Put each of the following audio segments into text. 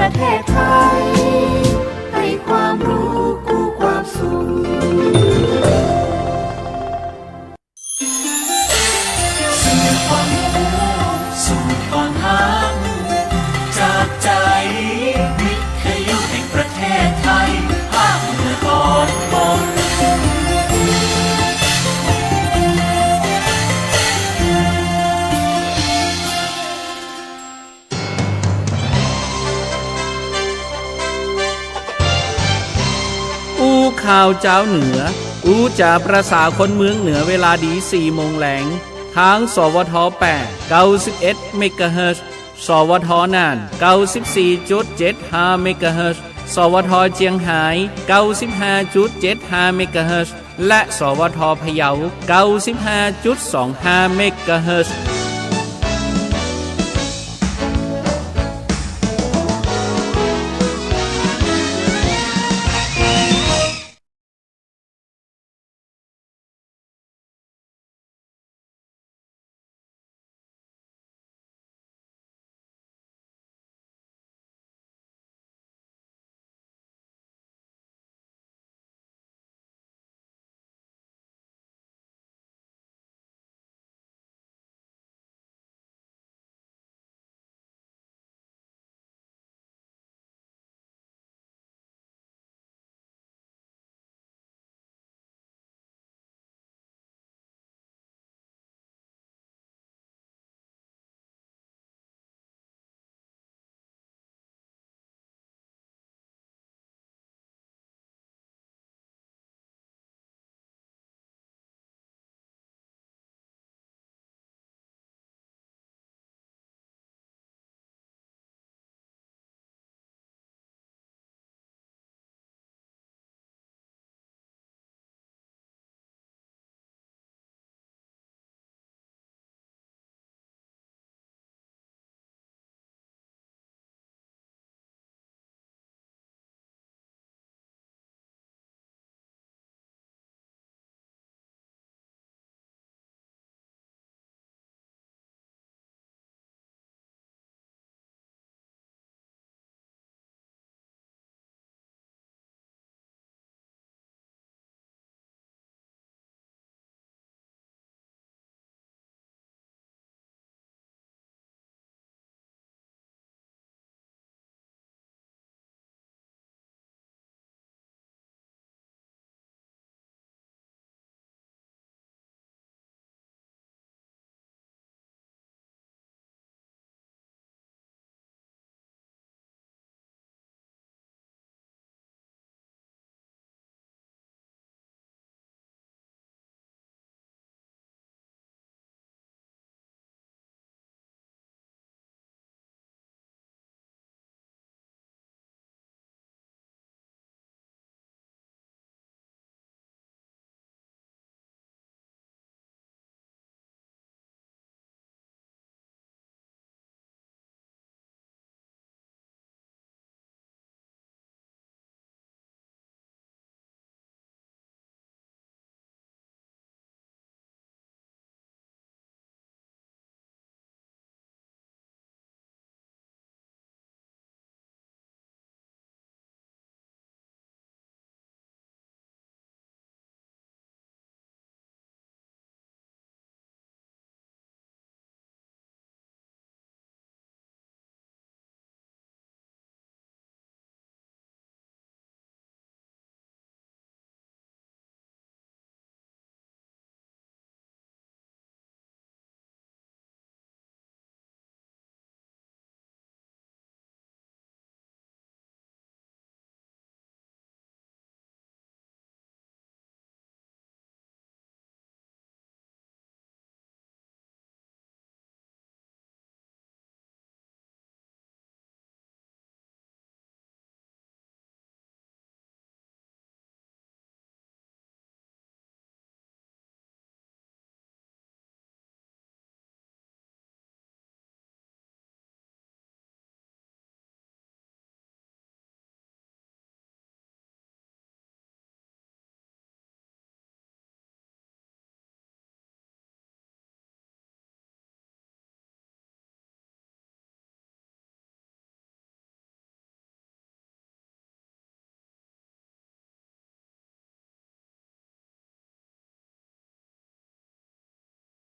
ประเทศไทยให้ความรู้กู้ความสุขสื่อความรู้สู่ความหาจากใจวิทยุแห่งประเทศไทยภาคเหนือตอนบนอู้ข่าวเจ้าเหนืออู้จะประสาคนเมืองเหนือเวลาดี4 โมงแหลงทางสวท8 91เมกะเฮิรตซ์สวทน่าน 94.75 เมกะเฮิรตซ์สวทเจียงไฮ้ 95.75 เมกะเฮิรตซ์และสวทพะเยา 95.25 เมกะเฮิรตซ์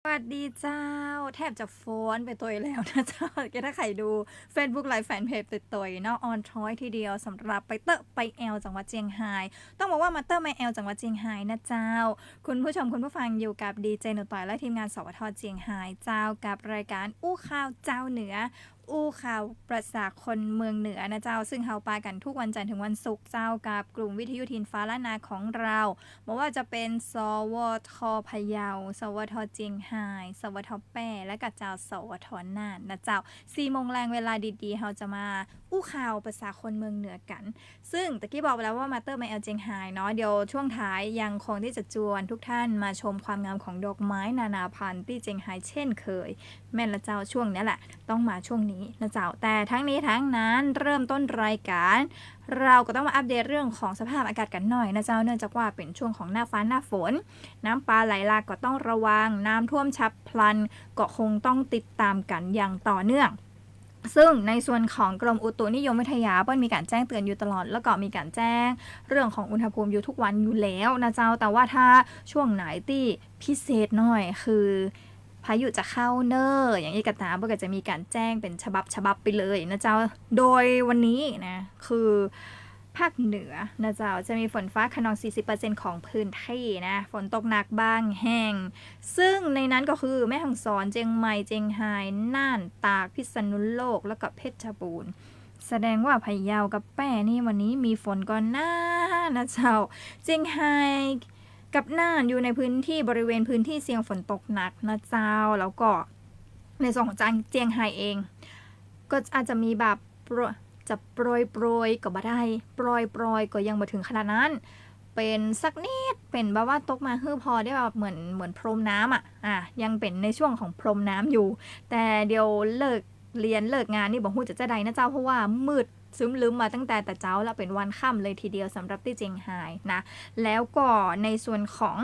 สวัสดีเจ้าแทบจะฟ้อนไปตัวแล้วนะเจ้าถ้าใครดู Facebook Live Fanpage ตัวเนาะออนทรอยทีเดียวสำหรับไปเตอะไปแอลจังหวัดเชียงรายต้องบอกว่ามาเตอะไปแอลจังหวัดเชียงรายนะเจ้าคุณผู้ชมคุณผู้ฟังอยู่กับดีเจหนูต่อยและทีมงานสวทเชียงรายเจ้ากับรายการอู้ข่าวเจ้าเหนืออู้ข่าวประสาคนเมืองเหนือนะเจ้าซึ่งเฮาปากันทุกวันจันทร์ถึงวันศุกร์เจ้ากับกลุ่มวิทยุทินฟ้าล้านนาของเราบอกว่าจะเป็นสวทพะเยาสวทเจียงไฮ้สวทแป้และกับเจ้าสวทน่านนะเจ้า4 โมงแรงเวลาดีๆเฮาจะมาอู้ข่าวประสาคนเมืองเหนือกันซึ่งตะกี้บอกไปแล้วว่ามาเตอร์ไมเอลเจียงไฮ้เนาะเดี๋ยวช่วงท้ายยังคงที่จะจวนทุกท่านมาชมความงามของดอกไม้นานาพันธุ์ที่เจียงไฮ้เช่นเคยแม่นละเจ้าช่วงนี้แหละต้องมาช่วงนี้นะเจ้าแต่ทั้งนี้ทั้งนั้นเริ่มต้นรายการเราก็ต้องมาอัปเดตเรื่องของสภาพอากาศกันหน่อยนะเจ้าเนื่องจากว่าเป็นช่วงของหน้าฟ้าหน้าฝนน้ำปลาไหลหลากก็ต้องระวังน้ำท่วมฉับพลันก็คงต้องติดตามกันอย่างต่อเนื่องซึ่งในส่วนของกรมอุตุนิยมวิทยาเปิ้ลมีการแจ้งเตือนอยู่ตลอดแล้วก็มีการแจ้งเรื่องของอุณหภูมิอยู่ทุกวันอยู่แล้วนะเจ้าแต่ว่าถ้าช่วงไหนที่พิเศษหน่อยคือพายุจะเข้าเนอร์อย่างนี้กระตาเปิ้ลก็จะมีการแจ้งเป็นฉบับไปเลยนะเจ้าโดยวันนี้นะคือภาคเหนือนะเจ้าจะมีฝนฟ้าคะนอง 40% ของพื้นที่นะฝนตกหนักบางแห่งซึ่งในนั้นก็คือแม่ฮ่องสอนเจียงใหม่เจียงไฮ้น่านตากพิษณุโลกแล้วก็เพชรบูรณ์แสดงว่าพะเยากับแป้นี่วันนี้มีฝนก่อนหน้านะเจ้าเจียงไฮ้กับน่านอยู่ในพื้นที่บริเวณพื้นที่เสี่ยงฝนตกหนักนะเจ้าแล้วก็ในส่วนของเจียงไฮ้เองก็อาจจะมีแบบจะโปรยก็บ่ได้โปรยก็ยังบ่ถึงขนาดนั้นเป็นสักนิดเป็นแบบว่าตกมาพอได้แบบเหมือนพรมน้ำยังเป็นในช่วงของพรมน้ำอยู่แต่เดี๋ยวเลิกเรียนเลิกงานนี่บอกฮู้จะได้นะเจ้าเพราะว่ามืดซึมลืมมาตั้งแต่เจ้าแล้วเป็นวันค่ำเลยทีเดียวสำหรับที่เจียงไฮ้นะแล้วก็ในส่วนของ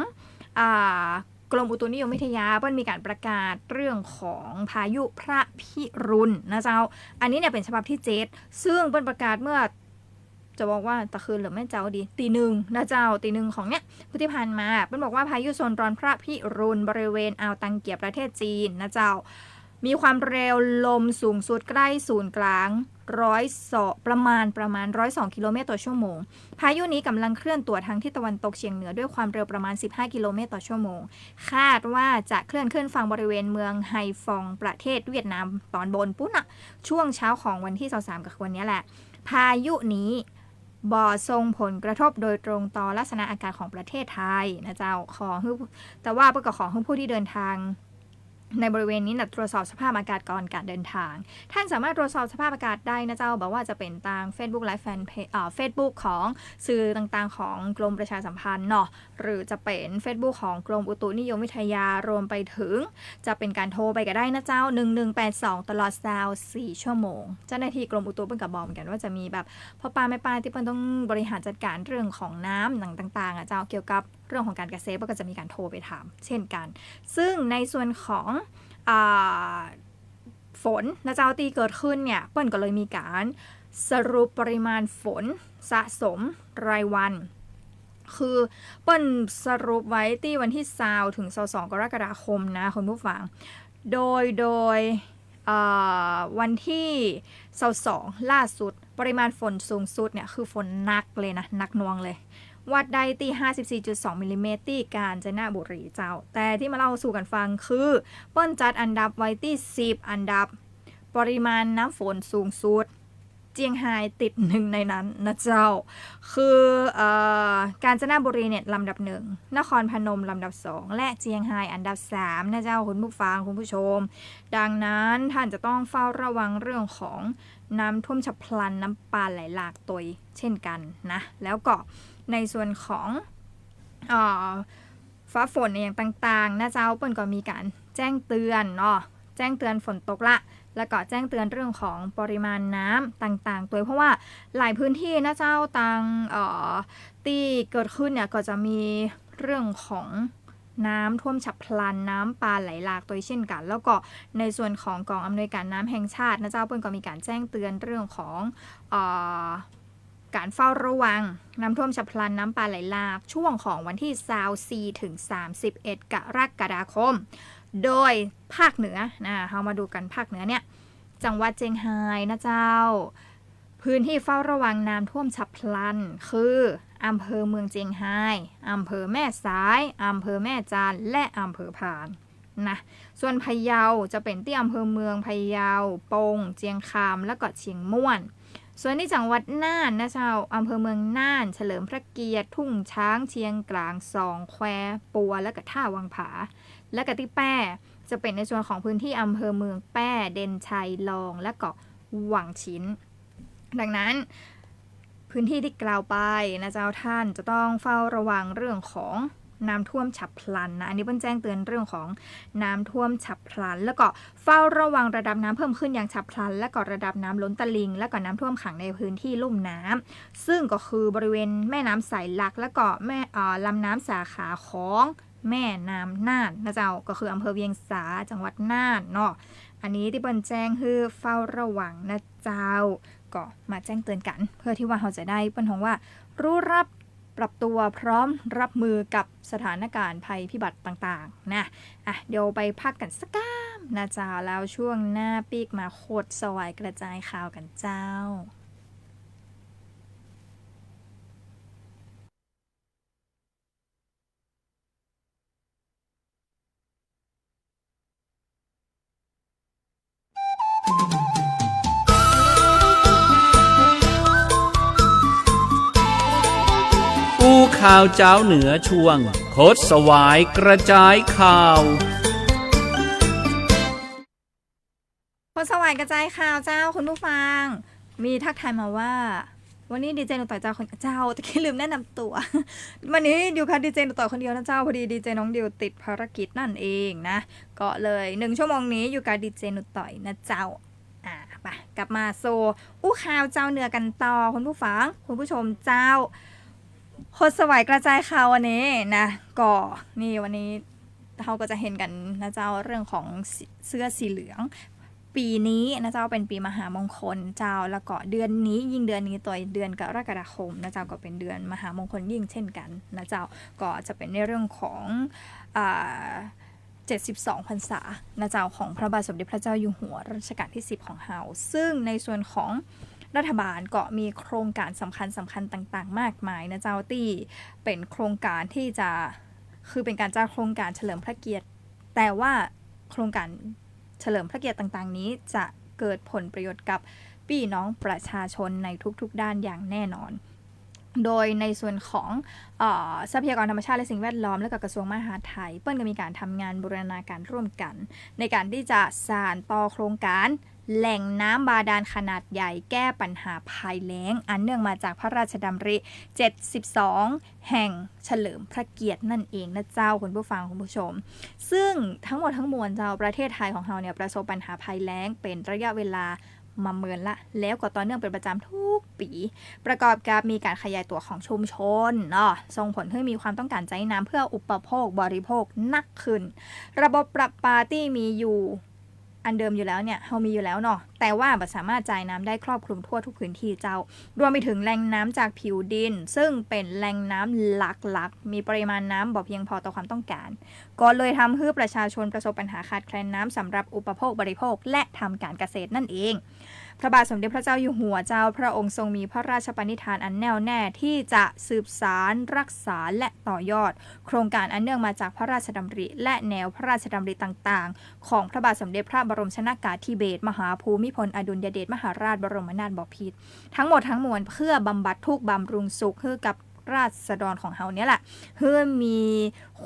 กรมอุตุนิยมวิทยาเปิ้ลมีการประกาศเรื่องของพายุพระพิรุณนะเจ้าอันนี้เนี่ยเป็นฉบับที่7ซึ่งเปิ้ลประกาศเมื่อจะบอกว่าตะคืนหรือไม่เจ้าดีตี 1นะเจ้าตี 1ของเนี่ยพุทธิพันธ์มาเปิ้ลบอกว่าพายุโซนร้อนพระพิรุณบริเวณอ่าวตังเกียประเทศจีนนะเจ้ามีความเร็วลมสูงสุดใกล้ศูนย์กลางประมาณ102 กิโลเมตรต่อชั่วโมงพายุนี้กำลังเคลื่อนตัวทางทิศตะวันตกเฉียงเหนือด้วยความเร็วประมาณ15 กิโลเมตรต่อชั่วโมงคาดว่าจะเคลื่อนขึ้นฝั่งบริเวณเมืองไฮฟองประเทศเวียดนามตอนบนปุ๊บช่วงเช้าของวันที่23กับวันนี้แหละพายุนี้บ่ส่งผลกระทบโดยตรงต่อลักษณะอากาศของประเทศไทยนะเจ้าแต่ว่าเพื่อขอให้ผู้ที่เดินทางในบริเวณนี้ตรวจสอบสภาพอากาศก่อนการเดินทางท่านสามารถตรวจสอบสภาพอากาศได้นะเจ้าบอกว่าจะเป็นทาง Facebook Live Fanpage Facebook ของสื่อต่างๆของกรมประชาสัมพันธ์เนาะหรือจะเป็น Facebook ของกรมอุตุนิยมวิทยารวมไปถึงจะเป็นการโทรไปก็ได้นะเจ้า1182ตลอด24 ชั่วโมงเจ้าหน้าที่กรมอุตุเพิ่นก็บอกเหมือนกันว่าจะมีแบบพ่อป้าแม่ป้าที่เพิ่นต้องบริหารจัดการเรื่องของน้ำต่างๆเจ้าเกี่ยวกับเรื่องของการเกษตรก็จะมีการโทรไปถามเช่นกันซึ่งในส่วนของฝนนะเจ้าตีเกิดขึ้นเนี่ยเปิ้ลก็เลยมีการสรุปปริมาณฝนสะสมรายวันคือเปิ้ลสรุปไว้ที่วันที่20ถึง22กรกฎาคมนะคุณผู้ฟังโดยวันที่22ล่าสุดปริมาณฝนสูงสุดเนี่ยคือฝนหนักเลยนะหนักหน่วงเลยวัดได้ที่ 54.2 มิลลิเมตรที่กาญจนบุรีเจ้าแต่ที่มาเล่าสู่กันฟังคือเปิ้ลจัดอันดับไว้ที่10อันดับปริมาณน้ำฝนสูงสุดเจียงไฮ้ติด1ในนั้นนะเจ้าคือกาญจนบุรีเนี่ยลำดับ1นครพนมลำดับ2และเจียงไฮ้อันดับ3นะเจ้าคุณผู้ฟังคุณผู้ชมดังนั้นท่านจะต้องเฝ้าระวังเรื่องของน้ำท่วมฉับพลันน้ำป่าไหลหลากตัวเช่นกันนะแล้วก็ในส่วนของฟ้าฝนอย่างต่างๆนะเจ้าเปิ้ลก็มีการแจ้งเตือนเนาะแจ้งเตือนฝนตกละแล้วก็แจ้งเตือนเรื่องของปริมาณน้ำต่างๆตัวเพราะว่าหลายพื้นที่นะเจ้าต่างที่เกิดขึ้นเนี่ยก็จะมีเรื่องของน้ำท่วมฉับพลันน้ำป่าไหลหลากตัวเช่นกันแล้วก็ในส่วนของกองอำนวยการน้ำแห่งชาตินะเจ้าเปิ้ลก็มีการแจ้งเตือนเรื่องของการเฝ้าระวังน้ำท่วมฉับพลันน้ำป่าไหลหลากช่วงของวันที่24ถึง31กรกฎาคม โดยภาคเหนือเรามาดูกันภาคเหนือเนี่ยจังหวัดเจียงไฮ้นะเจ้าพื้นที่เฝ้าระวังน้ำท่วมฉับพลันคืออำเภอเมืองเจียงไฮ้อำเภอแม่สายอำเภอแม่จานและอำเภอพานนะส่วนพะเยาจะเป็นที่อำเภอเมืองพะเยาปงเจียงคามและก็เชียงม่วนส่วนที่จังหวัดน่านนะเจ้าอำเภอเมืองน่านเฉลิมพระเกียรติทุ่งช้างเชียงกลางสองแควปัวและก็ท่าวังผาและก็ที่แป้จะเป็นในส่วนของพื้นที่อำเภอเมืองแป้เด่นชัยลองและก็หวังชิ้นดังนั้นพื้นที่ที่กล่าวไปนะเจ้าท่านจะต้องเฝ้าระวังเรื่องของน้ำท่วมฉับพลันนะอันนี้เพิ่นแจ้งเตือนเรื่องของน้ำท่วมฉับพลันแล้วก็เฝ้าระวังระดับน้ำเพิ่มขึ้นอย่างฉับพลันและก็ระดับน้ำล้นตลิ่งและก็น้ำท่วมขังในพื้นที่ลุ่มน้ำซึ่งก็คือบริเวณแม่น้ำสายหลักและก็แม่ลำน้ำสาขาของแม่น้ำน่านนะเจ้าก็คืออำเภอเวียงสาจังหวัดน่านเนาะอันนี้ที่เปิ้นแจ้งคือเฝ้าระวังนะเจ้าก็มาแจ้งเตือนกันเพื่อที่ว่าเราจะได้เปิ้นว่ารู้รับปรับตัวพร้อมรับมือกับสถานการณ์ภัยพิบัติต่างๆนะเดี๋ยวไปพักกันสักก้ามนะเจ้าแล้วช่วงหน้าปีกมาโคตรสวายกระจายข่าวกันเจ้าอู้ข่าวเจ้าเหนือช่วงโคตรสวายกระจายข่าวโคตรสวายกระจายข่าวเจ้าคุณผู้ฟังมีทักทายมาว่าวันนี้ดีเจหนูต่อยเจ้าคนเจ้าตะกี้ลืมแนะนำตัว วันนี้อยู่ค่ะดีเจหนูต่อยคนเดียวนะเจ้าพอดีดีเจน้องดิวติดภารกิจนั่นเองนะก็เลย1ชั่วโมงนี้อยู่กับดีเจหนูต่อยนะเจ้าไปกลับมาโซอู้ข่าวเจ้าเหนือกันต่อคุณผู้ฟังคุณผู้ชมเจ้าโคตรสวายกระจายข่าววันนี้นะก็นี่วันนี้เราก็จะเห็นกันนะเจ้าเรื่องของเสื้อสีเหลืองปีนี้นะเจ้าเป็นปีมหามงคลเจ้าแล้วก็เดือนนี้ยิ่งเดือนนี้ตัวเดือนกรกฎาคมนะเจ้าก็เป็นเดือนมหามงคลยิ่งเช่นกันนะเจ้าก็จะเป็นในเรื่องของ72 พรรษานะเจ้าของพระบาทสมเด็จพระเจ้าอยู่หัวรัชกาลที่10ของเฮาซึ่งในส่วนของรัฐบาลก็มีโครงการสำคัญต่างๆมากมายนะเจ้าที่เป็นโครงการที่จะคือเป็นการจ้างโครงการเฉลิมพระเกียรติแต่ว่าโครงการเฉลิมพระเกียรติต่างๆนี้จะเกิดผลประโยชน์กับพี่น้องประชาชนในทุกๆด้านอย่างแน่นอนโดยในส่วนของทรัพยากรธรรมชาติและสิ่งแวดล้อมและกระทรวงมหาดไทยเปิ้ลก็มีการทำงานบูรณาการร่วมกันในการที่จะสานต่อโครงการแหล่งน้ำบาดาลขนาดใหญ่แก้ปัญหาภัยแล้งอันเนื่องมาจากพระราชดำริ72แห่งเฉลิมพระเกียรตินั่นเองนะเจ้าคุณผู้ฟังคุณผู้ชมซึ่งทั้งหมดทั้งมวลเจ้าประเทศไทยของเราเนี่ยประสบปัญหาภัยแล้งเป็นระยะเวลามาเมินละแล้วก็ต่อเนื่องเป็นประจำทุกปีประกอบกับมีการขยายตัวของชุมชนเนาะส่งผลให้มีความต้องการใช้น้ำเพื่ออุปโภคบริโภคนักขึ้นระบบประปาที่มีอยู่อันเดิมอยู่แล้วเนี่ยเรามีอยู่แล้วเนาะแต่ว่าไม่สามารถจ่ายน้ำได้ครอบคลุมทั่วทุกพื้นที่เจ้ารวมไปถึงแหล่งน้ำจากผิวดินซึ่งเป็นแหล่งน้ำหลักๆมีปริมาณน้ำบ่เพียงพอต่อความต้องการก็เลยทำให้ประชาชนประสบปัญหาขาดแคลนน้ำสำหรับอุปโภคบริโภคและทำการเกษตรนั่นเองพระบาทสมเด็จพระเจ้าอยู่หัวเจ้าพระองค์ทรงมีพระราชปณิธานอันแน่วแน่ที่จะสืบสานรักษาและต่อยอดโครงการอันเนื่องมาจากพระราชดำริและแนวพระราชดำริต่างๆของพระบาทสมเด็จพระบรมชนกาธิเบศรมหาภูมิพลอดุลยเดชมหาราชบรมนาถบพิตรทั้งหมดทั้งมวลเพื่อบำบัดทุกข์บำรุงสุขให้กับราษฎรของเฮาเนี่ยแหละเพื่อมี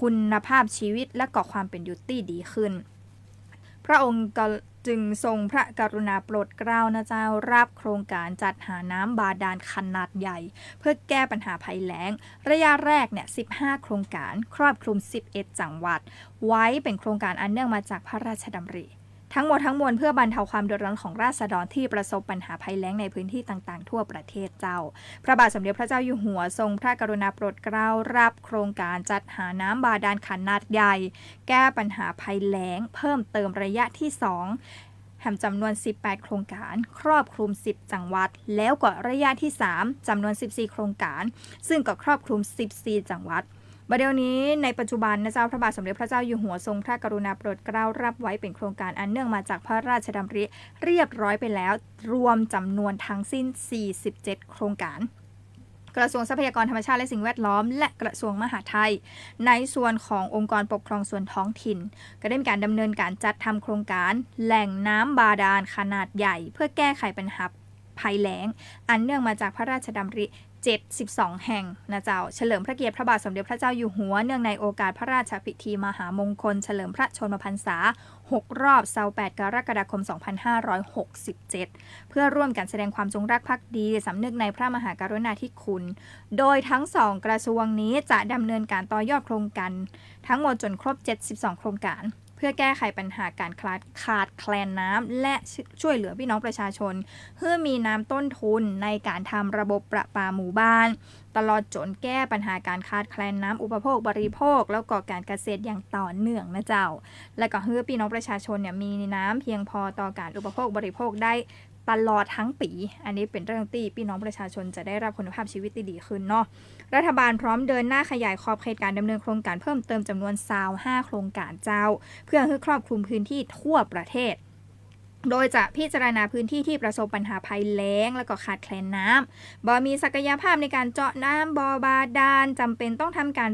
คุณภาพชีวิตและก่อความเป็นอยู่ที่ดีขึ้นพระองค์ก็จึงทรงพระกรุณาโปรดเกล้านะเจ้ารับโครงการจัดหาน้ำบาดาลขนาดใหญ่เพื่อแก้ปัญหาภัยแล้งระยะแรกเนี่ย15โครงการครอบคลุม11จังหวัดไว้เป็นโครงการอันเนื่องมาจากพระราชดำริทั้งหมดทั้งมวลเพื่อบรรเทาความเดือดร้อนของราษฎรที่ประสบปัญหาภัยแล้งในพื้นที่ต่างๆทั่วประเทศเจ้าพระบาทสมเด็จพระเจ้าอยู่หัวทรงพระกรุณาโปรดเกล้ารับโครงการจัดหาน้ำบาดาลขนาดใหญ่แก้ปัญหาภัยแล้งเพิ่มเติมระยะที่2แห่งจำนวน18โครงการครอบคลุม10จังหวัดแล้วก็ระยะที่3จำนวน14โครงการซึ่งก็ครอบคลุม14จังหวัด บัดเดี๋ยวนี้ในปัจจุบันนะเจ้าพระบาทสมเด็จพระเจ้าอยู่หัวทรงพระกรุณาโปรดเกล้ารับไว้เป็นโครงการอันเนื่องมาจากพระราชดำริเรียบร้อยไปแล้วรวมจำนวนทั้งสิ้น47โครงการกระทรวงทรัพยากรธรรมชาติและสิ่งแวดล้อมและกระทรวงมหาดไทยในส่วนขององค์กรปกครองส่วนท้องถิ่นก็ได้มีการดำเนินการจัดทำโครงการแหล่งน้ำบาดาลขนาดใหญ่เพื่อแก้ไขปัญหาภัยแล้งอันเนื่องมาจากพระราชดำริ72แห่งนะเจ้าเฉลิมพระเกียรติพระบาทสมเด็จพระเจ้าอยู่หัวเนื่องในโอกาสพระราชพิธีมหามงคลเฉลิมพระชนมพรรษา6รอบ28กรกฎาคม2567เพื่อร่วมกันแสดงความจงรักภักดีสำนึกในพระมหากรุณาธิคุณโดยทั้ง2กระทรวงนี้จะดำเนินการต่อยอดโครงการทั้งหมดจนครบ72โครงการเพื่อแก้ไขปัญหาการขาดแคลนน้ำและช่วยเหลือพี่น้องประชาชนเพื่อมีน้ำต้นทุนในการทำระบบประปาหมู่บ้านตลอดจนแก้ปัญหาการขาดแคลนน้ำอุปโภคบริโภคแล้วก็การเกษตรอย่างต่อเนื่องนะเจ้าและก็เพื่อพี่น้องประชาชนเนี่ยมีน้ำเพียงพอต่อการอุปโภคบริโภคได้ตลอดทั้งปีอันนี้เป็นเรื่องที่พี่น้องประชาชนจะได้รับคุณภาพชีวิตที่ดีขึ้นเนาะรัฐบาลพร้อมเดินหน้าขยายขอบเขตการดำเนินโครงการเพิ่มเติมจำนวน25โครงการเจ้าเพื่อให้ครอบคลุมพื้นที่ทั่วประเทศโดยจะพิจารณาพื้นที่ที่ประสบปัญหาภัยแล้งและก็ขาดแคลนน้ำบ่มีศักยภาพในการเจาะน้ำบ่อบาดาลจำเป็นต้องทำการ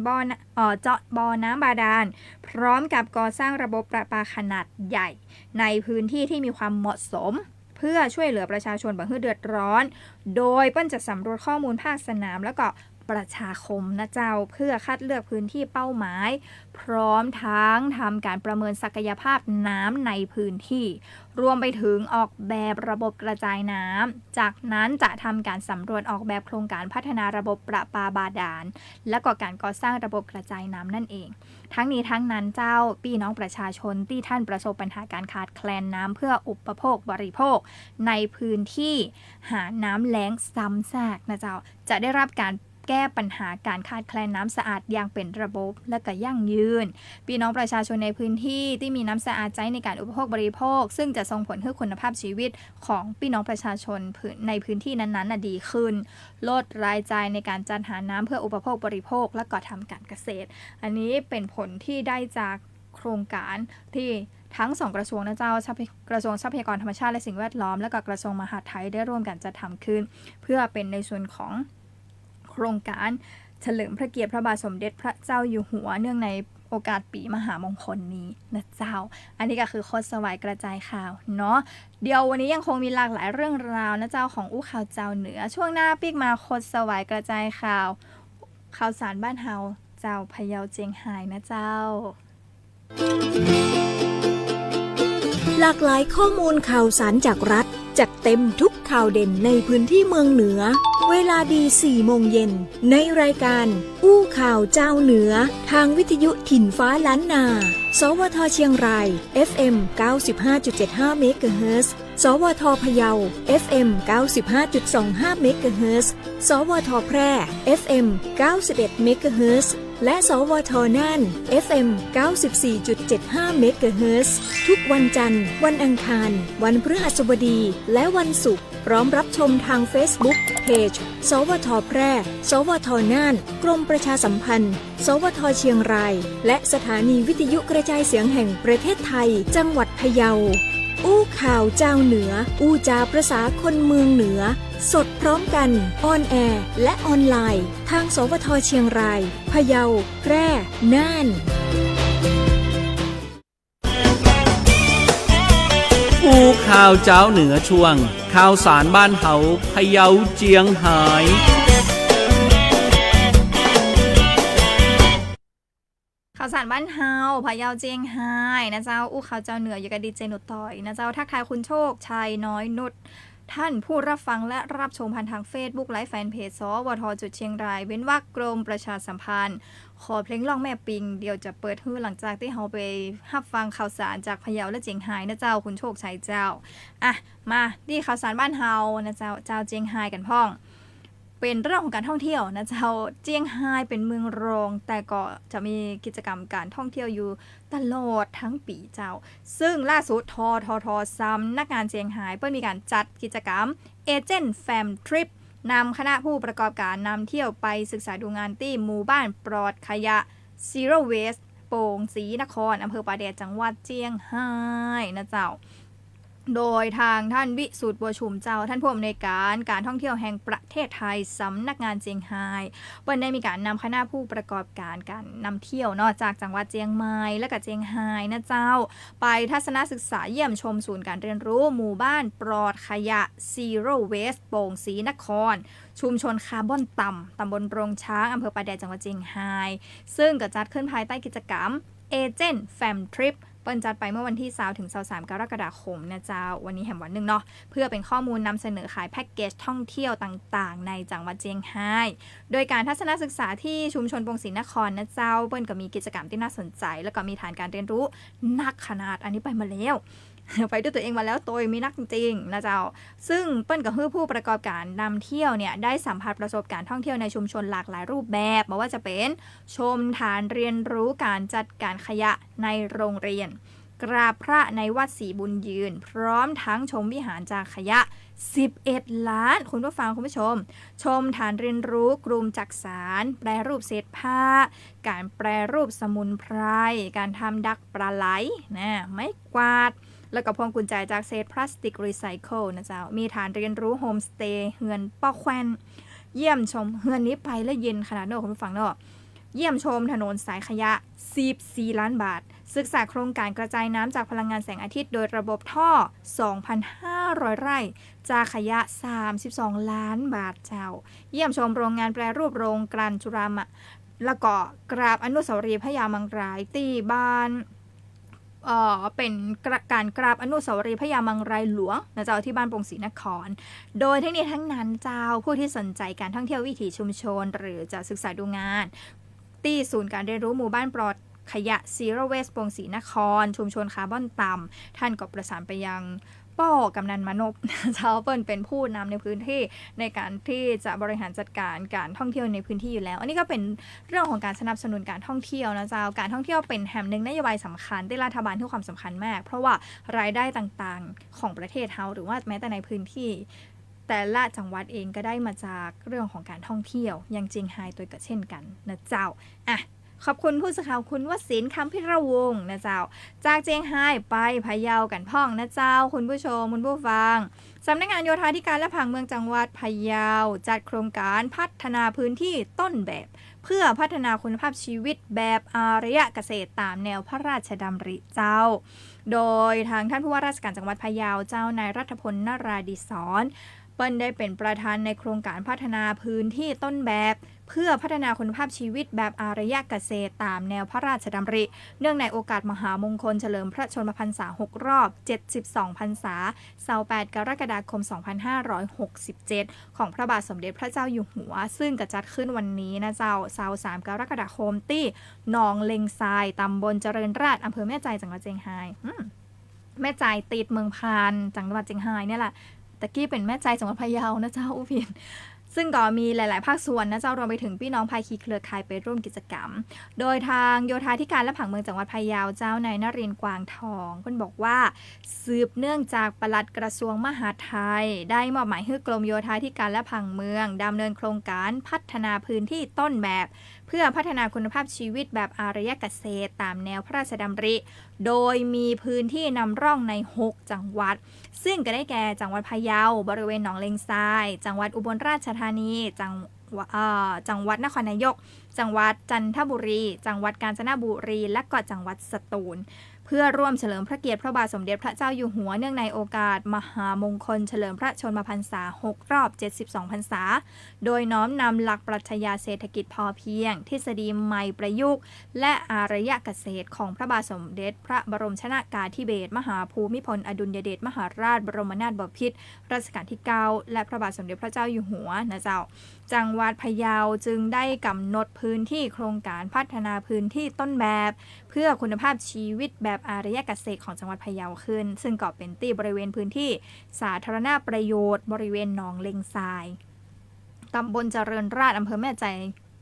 เจาะบ่อน้ำบาดาลพร้อมกับก่อสร้างระบบประปาขนาดใหญ่ในพื้นที่ที่มีความเหมาะสมเพื่อช่วยเหลือประชาชนบางที่เดือดร้อนโดยเปิ้ลจะสำรวจข้อมูลภาคสนามแล้วก็ประชาคมนะเจ้าเพื่อคัดเลือกพื้นที่เป้าหมายพร้อมทั้งทำการประเมินศักยภาพน้ำในพื้นที่รวมไปถึงออกแบบระบบกระจายน้ำจากนั้นจะทำการสำรวจออกแบบโครงการพัฒนาระบบประปาบาดาลและก็การก่อสร้างระบบกระจายน้ำนั่นเองทั้งนี้ทั้งนั้นเจ้าพี่น้องประชาชนที่ท่านประสบปัญหาการขาดแคลนน้ำเพื่ออุปโภคบริโภคในพื้นที่หาน้ำแล้งซ้ำซากนะเจ้าจะได้รับการแก้ปัญหาการขาดแคลนน้ำสะอาดอย่างเป็นระบบและก็ยั่งยืนพี่น้องประชาชนในพื้นที่ที่มีน้ำสะอาดใช้ในการอุปโภคบริโภคซึ่งจะส่งผลให้คุณภาพชีวิตของพี่น้องประชาชนในพื้นที่นั้นๆดีขึ้นลดรายจ่ายในการจัดหาน้ำเพื่ออุปโภคบริโภคและก็ทำการเกษตรอันนี้เป็นผลที่ได้จากโครงการที่ทั้ง2กระทรวงนะเจ้ากระทรวงทรัพยากรธรรมชาติและสิ่งแวดล้อมและก็กระทรวงมหาดไทยได้ร่วมกันจัดทำขึ้นเพื่อเป็นในส่วนของโครงการเฉลิมพระเกียรติพระบาทสมเด็จพระเจ้าอยู่หัวเนื่องในโอกาสปีมหามงคลนี้นะเจ้าอันนี้ก็คือโคตรสวายกระจายข่าวเนาะเดี๋ยววันนี้ยังคงมีหลากหลายเรื่องราวนะเจ้าของอู้ข่าวเจ้าเหนือช่วงหน้าปีกมาโคตรสวายกระจายข่าวข่าวสารบ้านเฮาเจ้าพะเยาเจียงไฮ้นะเจ้าหลากหลายข้อมูลข่าวสารจากรัฐจัดเต็มทุกข่าวเด่นในพื้นที่เมืองเหนือเวลาดี 4 โมงเย็นในรายการอู้ข่าวเจ้าเหนือทางวิทยุถิ่นฟ้าล้านนาสวทเชียงราย FM 95.75 เมกะเฮิรตซ์สวทพะเยา FM 95.25 เมกะเฮิรตซ์สวทแพร่ FM 91 เมกะเฮิรตซ์และสวทน่าน FM 94.75 เมกะเฮิรตซ์ทุกวันจันทร์วันอังคารวันพฤหัสบดีและวันศุกร์พร้อมรับชมทาง Facebook Page สวทแพร่ สวทน่านกรมประชาสัมพันธ์สวทเชียงรายและสถานีวิทยุกระจายเสียงแห่งประเทศไทยจังหวัดพะเยาอู้ข่าวเจ้าเหนืออู้จาประสาคนเมืองเหนือสดพร้อมกันออนแอร์และออนไลน์ทางสวทเชียงรายพะเยาแพร่น่านอู้ข่าวเจ้าเหนือช่วงข่าวสารบ้านเฮาพะเยาเจียงไฮ้ข่าวสารบ้านเฮาพะเยาเจียงไฮ้นะเจ้าอู้ข่าวเจ้าเหนืออยู่กับดีเจนุชต่อยนะเจ้าทักทายคุณโชคชัยน้อยนุชท่านผู้รับฟังและรับชมผ่านทาง Facebook ไลฟ์แฟนเพจสวทจุดเชียงรายเว้นวรรคกรมประชาสัมพันธ์ขอเพลงร้องแม่ปิงเดี๋ยวจะเปิดฮื้อหลังจากที่เฮาไปรับฟังข่าวสารจากพะเยาและเจียงไฮ้นะเจ้าคุณโชคชัยเจ้าอ่ะมาที่ข่าวสารบ้านเฮานะเจ้าเจียงไฮ้กันพ่องเป็นเรื่องของการท่องเที่ยวนะเจ้าเจียงไฮ้เป็นเมืองรองแต่ก็จะมีกิจกรรมการท่องเที่ยวอยู่ตลอดทั้งปีเจ้าซึ่งล่าสุดทสำนักงานเจียงไฮ้เปิ้ลมีการจัดกิจกรรม Agent Fam Trip นำคณะผู้ประกอบการนำเที่ยวไปศึกษาดูงานที่หมู่บ้านปลอดขยะ Zero Waste โป่งศรีนครอำเภอป่าแดดจังหวัดเจียงไฮ้นะเจ้าโดยทางท่านวิสุทธิ์บัวชุมเจ้าท่านผู้อำนวยการท่องเที่ยวแห่งประเทศไทยสำนักงานเจียงไฮ้เปิ้นได้มีการนำคณะผู้ประกอบการนำเที่ยวนอกจากจังหวัดเจียงใหม่และก็เจียงไฮ้นะเจ้าไปทัศนศึกษาเยี่ยมชมศูนย์การเรียนรู้หมู่บ้านปลอดขยะ Zero Waste โป่งศรีนครชุมชนคาร์บอนต่ำตำบลโรงช้างอำเภอป่าแดดจังหวัดเจียงไฮ้ซึ่งก็จัดขึ้นภายใต้กิจกรรม Agent Fam Tripเปิ้นจัดไปเมื่อวันที่20ถึง23กรกฎาคมนะเจ้าวันนี้แหมวันหนึ่งเนาะเพื่อเป็นข้อมูลนำเสนอขายแพ็กเกจท่องเที่ยวต่างๆในจังหวัดเจียงไฮ้โดยการทัศนศึกษาที่ชุมชนโป่งศรีนครนะเจ้าเปิ้นก็มีกิจกรรมที่น่าสนใจแล้วก็มีฐานการเรียนรู้นักขนาดอันนี้ไปมาแล้ว ไปด้วยตัวเองมาแล้วตัวมีนักจริงๆนะเจ้าซึ่งเปิ้นกับผู้ประกอบการนำเที่ยวเนี่ยได้สัมผัสประสบการณ์ท่องเที่ยวในชุมชนหลากหลายรูปแบบไม่ว่าจะเป็นชมฐานเรียนรู้การจัดการขยะในโรงเรียนกราบพระในวัดศรีบุญยืนพร้อมทั้งชมวิหารจากขยะ11 ล้านคุณผู้ฟังคุณผู้ชมชมฐานเรียนรู้กลุ่มจักสารแปรรูปเศษผ้าการแปรรูปสมุนไพรการทำดักปลาไหลนะไม้กวาดแล้วก็พวงกุญแจจากเศษพลาสติกรีไซเคิลนะเจ้ามีฐานเรียนรู้โฮมสเตย์เฮือนป้อแควนเยี่ยมชมเฮือนนี้ไปแล้วเย็นขนาดโน้คุณผู้ฟังเนาะเยี่ยมชมถนนสายขยะ14 ล้านบาทศึกษาโครงการกระจายน้ำจากพลังงานแสงอาทิตย์โดยระบบท่อ 2,500 ไร่จากขยะ32 ล้านบาทเจ้าเยี่ยมชมโรงงานแปรรูปโรงกลั่นจุฬาแล้วก็กราบอนุสาวรีย์พระยามังรายที่บ้านเป็นการกราบอนุสาวรีย์พระยามังรายหลวงนะเจ้าที่บ้านโป่งศรีนครโดยทั้งนี้ทั้งนั้นเจ้าผู้ที่สนใจการท่องเที่ยววิถีชุมชนหรือจะศึกษาดูงานที่ศูนย์การเรียนรู้หมู่บ้านปลอดขยะ Zero Waste โป่งศรีนครชุมชนคาร์บอนต่ำท่านก็ประสานไปยังป้อกำนันมานพเจ้าเปิ้นเป็นผู้นำในพื้นที่ในการที่จะบริหารจัดการการท่องเที่ยวในพื้นที่อยู่แล้วอันนี้ก็เป็นเรื่องของการสนับสนุนการท่องเที่ยวนะเจ้าการท่องเที่ยวเป็นแห่งหนึ่งนโยบายสำคัญที่รัฐบาลให้ความสำคัญมากเพราะว่ารายได้ต่างๆของประเทศเฮาหรือว่าแม้แต่ในพื้นที่แต่ละจังหวัดเองก็ได้มาจากเรื่องของการท่องเที่ยวอย่างเจียงไฮ้ตัวก็เช่นกันนะเจ้าอ่ะขอบคุณผู้สื่อข่าวคุณวศินทร์คำพิรวงศ์นะเจ้าจากเจียงไฮ้ไปพะเยากันพ่องนะเจ้าคุณผู้ชมคุณผู้ฟังสำนักงานโยธาธิการและผังเมืองจังหวัดพะเยาจัดโครงการพัฒนาพื้นที่ต้นแบบเพื่อพัฒนาคุณภาพชีวิตแบบอารยเกษตรตามแนวพระราชดำริเจ้าโดยทางท่านผู้ว่าราชการจังหวัดพะเยาเจ้านายรัฐพลนราดิศรเปิ้ลได้เป็นประธานในโครงการพัฒนาพื้นที่ต้นแบบเพื่อพัฒนาคุณภาพชีวิตแบบอารยเกษตรตามแนวพระราชดำริเนื่องในโอกาสมหามงคลเฉลิมพระชนมพรรษา6 รอบ 72 พรรษา28 กรกฎาคม 2567 ของพระบาทสมเด็จพระเจ้าอยู่หัวซึ่งกระจัดขึ้นวันนี้นะเจ้า23 กรกฎาคมที่หนองเลงทรายตำบลเจริญราษฎร์อำเภอแม่ใจจังหวัดเชียงรายแม่ใจติดเมืองพานจังหวัดเชียงรายเนี่ยแหละตะกี้เป็นแม่ใจจังหวัดพะเยานะเจ้าอุพินซึ่งก็มีหลายๆภาคส่วนนะเจ้ารวมไปถึงพี่น้องภาคีเครือข่ายไปร่วมกิจกรรมโดยทางโยธาธิการและผังเมืองจังหวัดพะเยาเจ้านายนรินทร์กวางทองเพิ่นบอกว่าสืบเนื่องจากปลัดกระทรวงมหาดไทยได้มอบหมายให้กรมโยธาธิการและผังเมืองดำเนินโครงการพัฒนาพื้นที่ต้นแบบเพื่อพัฒนาคุณภาพชีวิตแบบอารยเกษตรตามแนวพระราชดำริโดยมีพื้นที่นำร่องใน6จังหวัดซึ่งก็ได้แก่จังหวัดพะเยาบริเวณหนองเลงทรายจังหวัดอุบลราชธานีจังหวัดนครนายกจังหวัดจันทบุรีจังหวัดกาญจนบุรีและก็จังหวัดสตูลเพื่อร่วมเฉลิมพระเกียรติพระบาทสมเด็จพระเจ้าอยู่หัวเนื่องในโอกาสมหามงคลเฉลิมพระชนมพรรษา6 รอบ 72 พรรษาโดยน้อมนำหลักปรัชญาเศรษฐกิจพอเพียงทฤษฎีใหม่ประยุกต์และอารยเกษตรของพระบาทสมเด็จพระบรมชนกาธิเบศรมหาภูมิพลอดุลยเดชมหาราชบรมนาถบพิตรรัชกาลที่ 9 และพระบาทสมเด็จพระเจ้าอยู่หัวนะเจ้าจังหวัดพะเยาจึงได้กำหนดพื้นที่โครงการพัฒนาพื้นที่ต้นแบบเพื่อคุณภาพชีวิตแบบอารยเกษตรของจังหวัดพะเยาขึ้นซึ่งก็เป็นที่บริเวณพื้นที่สาธารณประโยชน์บริเวณหนองเลงทรายตำบลเจริญราษฎร์อำเภอแม่ใจ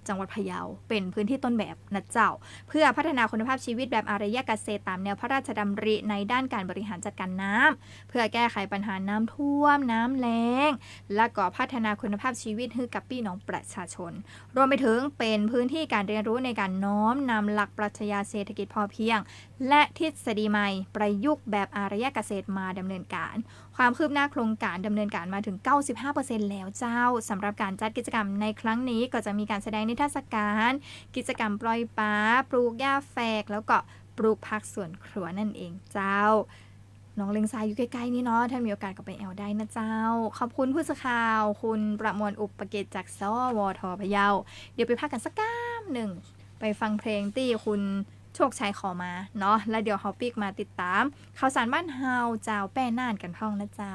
จังหวัดพะเยาเป็นพื้นที่ต้นแบบนะเจ้าเพื่อพัฒนาคุณภาพชีวิตแบบอารยเกษตรตามแนวพระราชดำริในด้านการบริหารจัดการน้ำเพื่อแก้ไขปัญหาน้ำท่วมน้ำแล้งและก็พัฒนาคุณภาพชีวิตให้กับพี่น้องประชาชนรวมไปถึงเป็นพื้นที่การเรียนรู้ในการน้อมนำหลักปรัชญาเศรษฐกิจพอเพียงและทฤษฎีใหม่ประยุกต์แบบอารยเกษตรมาดำเนินการความคืบหน้าโครงการดำเนินการมาถึง 95% แล้วเจ้าสำหรับการจัดกิจกรรมในครั้งนี้ก็จะมีการแสดงนิทรรศการกิจกรรมปล่อยปลาปลูกหญ้าแฝกแล้วก็ปลูกผักสวนครัวนั่นเองเจ้าน้องเลงซายอยู่ใกล้ๆนี่เนาะถ้ามีโอกาสก็ไปแอลได้นะเจ้าขอบคุณผู้สื่อข่าวคุณประมวลอุปเกตจากสวทพะเยาเดี๋ยวไปพักกันสักก้ามหนึ่งไปฟังเพลงที่คุณโชคชัยขอมาเนาะแล้วเดี๋ยวเฮาปิกมาติดตามข่าวสารบ้านเฮาเจ้าแป้น่านกันพ่องนะเจ้า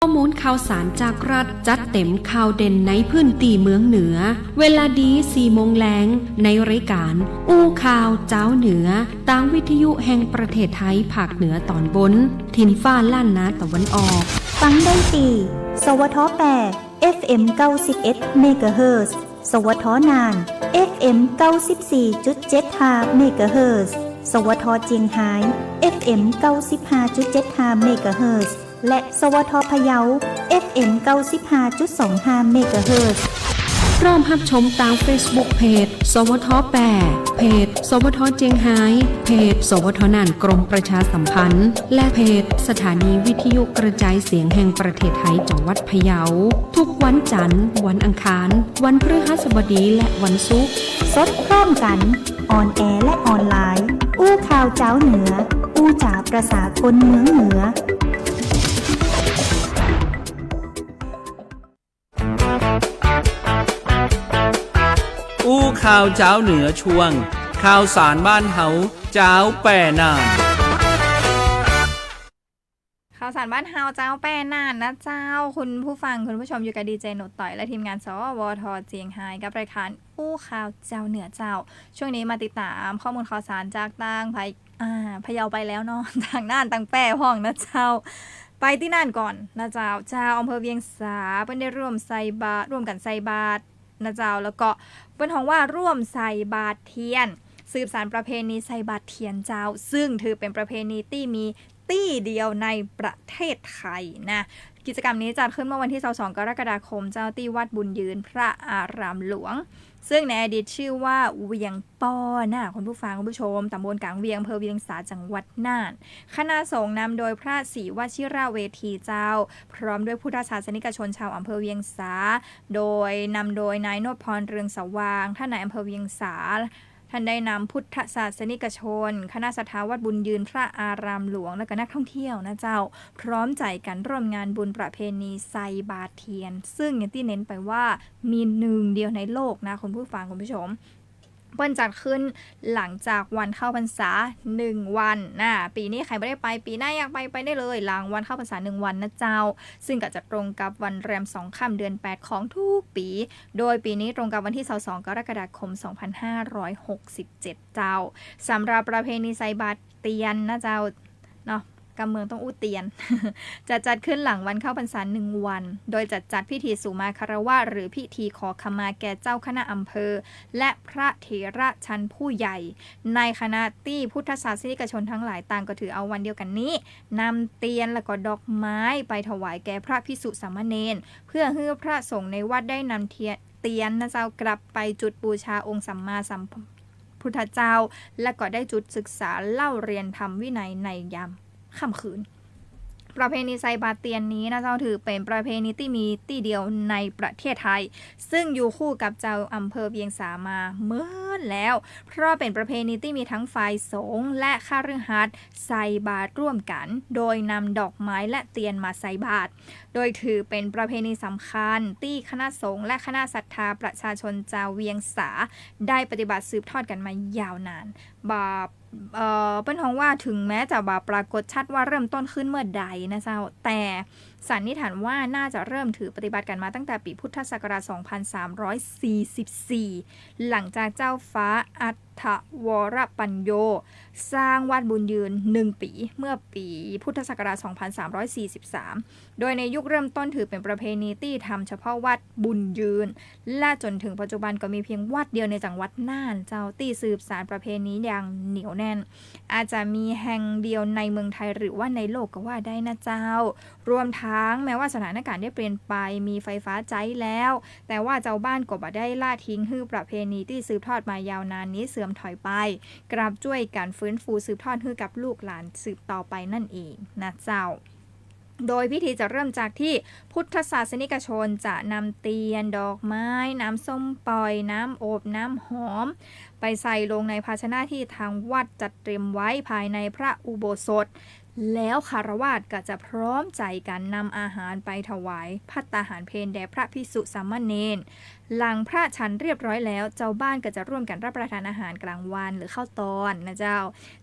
ข้อมูลข่าวสารจากรัฐจัดเต็มข่าวเด่นในพื้นที่เมืองเหนือเวลาดี4 โมงแลงในรายการอู้ข่าวเจ้าเหนือตามวิทยุแห่งประเทศไทยภาคเหนือตอนบนทินฟ้าล้านนาตะวันออกฟังได้ตีสวท8 FM 91เมกะเฮิรตซ์สวทน่าน FM 94.75เมกะเฮิรตซ์สวทเจียงไฮ้ FM 95.75เมกะเฮิรตซ์และสวทพะเยา FM 95.25เมกะเฮิรตซ์พร้อมรับชมตาม Facebook เพจสวท8เพจสวทเจียงไฮ้เพจสวทน่านกรมประชาสัมพันธ์และเพจสถานีวิทยุกระจายเสียงแห่งประเทศไทยจังหวัดพะเยาทุกวันจันทร์วันอังคารวันพฤหัสบดีและวันศุกร์สดพร้อมกันออนแอร์และออนไลน์อู้ข่าวเจ้าเหนืออู้จ๋าประสาคนเมืองเหนืออู้ข่าวเจ้าเหนือช่วงข่าวสารบ้านเฮาเจ้าแป่นานข่าวสารบ้านเฮาเจ้าแป้นานนะเจ้าคุณผู้ฟังคุณผู้ชมอยู่กับดีเจหนุต่อยและทีมงานสวทเจียงไฮ้กับรายการอู้ข่าวเจ้าเหนือเจ้าช่วงนี้มาติดตามข้อมูลข่าวสารจากต่างพะเยาไปแล้วเนาะทางน่านต่างแป้ห้องนะเจ้าไปที่น่านก่อนนะเจ้าอำเภอเวียงสาเพิ่นได้ร่วมกันใส่บาตรนะเจ้าแล้วก็เปิ้นฮ้องว่าร่วมใส่บาตรเทียนสืบสานประเพณีใส่บาตรเทียนเจ้าซึ่งถือเป็นประเพณีที่มีที่เดียวในประเทศไทยนะกิจกรรมนี้จัดขึ้นเมื่อวันที่22 กรกฎาคมเจ้าที่วัดบุญยืนพระอารามหลวงซึ่งในอดีตชื่อว่าเวียงป้อนะคุณผู้ฟังคุณผู้ชมตำบลกลางเวียงอำเภอเวียงสาจังหวัดน่านคณะสงฆ์นำโดยพระศรีวชิราเวทีเจ้าพร้อมด้วยพุทธศาสนิกชนชาวอำเภอเวียงสาโดยนำโดยนายโนพพรเรืองสว่างท่านนายอำเภอเวียงสาท่านได้นำพุทธศาสนิกชนคณะศรัทธาวัดบุญยืนพระอารามหลวงและก็นักท่องเที่ยวนะเจ้าพร้อมใจกันร่วมงานบุญประเพณีใส่บาตรเทียนซึ่งอย่างที่เน้นไปว่ามีหนึ่งเดียวในโลกนะคุณผู้ฟังคุณผู้ชมเปิ้นจัดขึ้นหลังจากวันเข้าพรรษา1วันนะปีนี้ใครไม่ได้ไปปีหน้าอยากไปได้เลยหลังวันเข้าพรรษา1วันนะเจ้าซึ่งก็จะตรงกับวันแรม2ค่ำเดือน8ของทุกปีโดยปีนี้ตรงกับวันที่22 กรกฎาคม 2567 เจ้าสำหรับประเพณีใส่บาตรเทียนนะเจ้าเนาะกำเมืองต้องอู้เตียน จะจัดขึ้นหลังวันเข้าพรรษา1วันโดยจัดพิธีสุมาคารวะหรือพิธีขอขมาแก่เจ้าคณะอำเภอและพระเถระชั้นผู้ใหญ่ในคณะที่พุทธศาสนิกชนทั้งหลายต่างก็ถือเอาวันเดียวกันนี้นำเทียนและก็ดอกไม้ไปถวายแก่พระภิกษุสามเณรเพื่อให้พระสงฆ์ในวัดได้นำเทียนนะเจ้ากลับไปจุดบูชาองค์สัมมาสัมพุทธเจ้าและก็ได้จุดศึกษาเล่าเรียนธรรมวินัยในยามค่ำคืนประเพณีใส่บาตรเทียนนี้นะเจ้าถือเป็นประเพณีที่มีที่เดียวในประเทศไทยซึ่งอยู่คู่กับเจ้าอำเภอเวียงสามาเมื่อแล้วเพราะเป็นประเพณีที่มีทั้งฝ่ายสงฆ์และฆราวาสใส่บาตรร่วมกันโดยนำดอกไม้และเทียนมาใส่บาตรโดยถือเป็นประเพณีสำคัญที่คณะสงฆ์และคณะศรัทธาประชาชนชาวเวียงสาได้ปฏิบัติสืบทอดกันมายาวนานเป็นห้องว่าถึงแม้จะปรากฏชัดว่าเริ่มต้นขึ้นเมื่อใดนะเจ้าแต่สันนิษฐานว่าน่าจะเริ่มถือปฏิบัติกันมาตั้งแต่ปีพุทธศักราช 2344 หลังจากเจ้าฟ้าอัฏฐวรปัญโยสร้างวัดบุญยืน1ปีเมื่อปีพุทธศักราช 2343 โดยในยุคเริ่มต้นถือเป็นประเพณีที่ทำเฉพาะวัดบุญยืนและจนถึงปัจจุบันก็มีเพียงวัดเดียวในจังหวัดน่านเจ้าที่สืบสานประเพณีอย่างเหนียวแน่นอาจจะมีแห่งเดียวในเมืองไทยหรือว่าในโลกก็ว่าได้นะเจ้ารวมทั้งแม้ว่าสถานการณ์ได้เปลี่ยนไปมีไฟฟ้าใช้แล้วแต่ว่าเจ้าบ้านก็บ่ได้ละทิ้งฮื้อประเพณีที่สืบทอดมายาวนานนี้เสื่อมถอยไปกลับช่วยกันฟื้นฟูสืบทอดฮื้อกับลูกหลานสืบต่อไปนั่นเองนะเจ้าโดยพิธีจะเริ่มจากที่พุทธศาสนิกชนจะนำเทียนดอกไม้น้ำส้มปล่อยน้ำอบน้ำหอมไปใส่ลงในภาชนะที่ทางวัดจัดเตรียมไว้ภายในพระอุโบสถ แล้วคารวาสก็จะพร้อมใจกันนำอาหารไปถวายภัตตาหารเพลแด่พระภิกษุสามเณรหลังพระฉันเรียบร้อยแล้วเจ้าบ้านก็จะร่วมกันรับประทานอาหารกลางวันหรือข้าวตอนนะเจ้า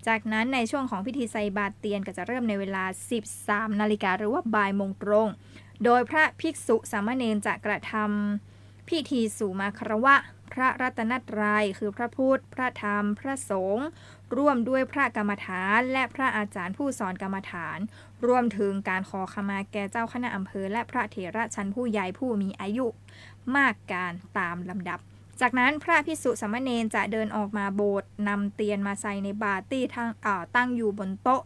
จากนั้นในช่วงของพิธีใส่บาตรเตียนก็จะเริ่มในเวลา 13 นาฬิกาหรือว่าบ่ายโมงตรงโดยพระภิกษุสามเณรจะกระทำพิธีสู่มาคารวะพระรัตนตรัยคือพระพุทธพระธรรมพระสงฆ์ร่วมด้วยพระกรรมฐานและพระอาจารย์ผู้สอนกรรมฐานรวมถึงการขอขมาแก่เจ้าคณะอำเภอและพระเถระชั้นผู้ใหญ่ผู้มีอายุมากการตามลำดับจากนั้นพระภิกษุสามเณรจะเดินออกมาโบสถ์นำเตียนมาใส่ในบาตรที่ตั้งอยู่บนโต๊ะ